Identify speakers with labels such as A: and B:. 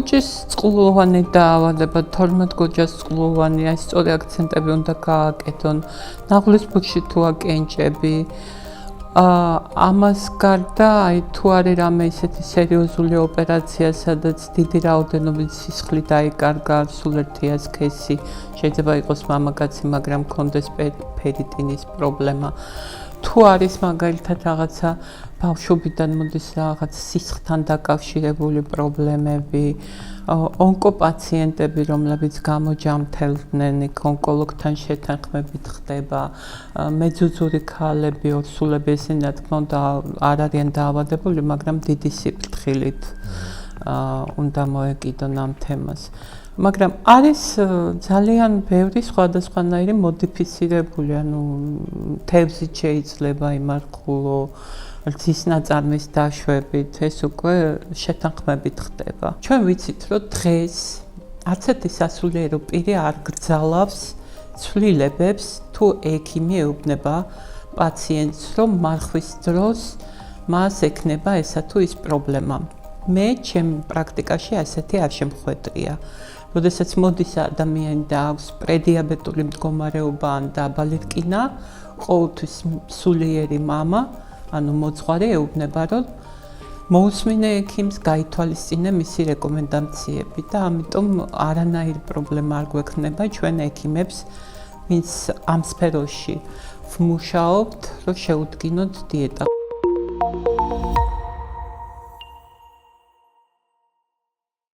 A: გოჯის წყლოვანი დაავადება, 12 გოჯას წყლოვანი, აი სწორი აქცენტები უნდა გააკეთონ. ნაღლის ბუჩი თუ აკენჭები. ამას გარდა, აი თუ არის რამე ისეთი სერიოზული ოპერაცია, სადაც დიდი რაოდენობით სისხლი დაიკარგა, სულ ერთია სქესი, შეიძლება იყოს მამაკაცი, მაგრამ კონდეს ფერიტინის პრობლემა. თუ არის მაგალითად რაღაცა ბავშვობიდან მოდის რაღაც სისხლთან დაკავშირებული პრობლემები, ონკოპაციენტები, რომლებიც გამოჯამთელდნენ, ონკოლოგთან შეთანხმებით ხდება, მეძუძური ქალები, ორსულები, ესენი რა თქმა უნდა არ არიან დაავადებული, მაგრამ დიდი სიფრთხილით უნდა მოეკიდონ ამ თემას. მაგრამ არის ძალიან ბევრი სხვადასხვანაირი მოდიფიცირებული, ანუ თევზით შეიძლება იმარხულო, რძის ნაწარმის დაშვებით, ეს უკვე შეთანხმებით ხდება. ჩვენ ვიცით, რომ დღეს არც ერთი სასულიერო პირი არ გრძალავს ცვლილებებს, თუ ექიმი ეუბნება პაციენტს, რომ მარხვის დროს მას ექნება ესა თუ ის პრობლემა. მე ჩემ პრაქტიკაში ასეთი არ შემხვედრია. როდესაც მოდის ადამიანი და აქვს პრედიაბეტული მდგომარეობა ან დაბალი რკინა, ყოველთვის სულიერი მამა, ანუ მოძღვარი ეუბნება, რომ მოусმინე ექიმს, გაითვალისწინე მისი რეკომენდაციები და ამიტომ არანაირი პრობლემა არ გვექნება ჩვენ ექიმებს, ვინც ამ სფეროში ვმუშაობთ, რომ შეუდგინოთ დიეტა.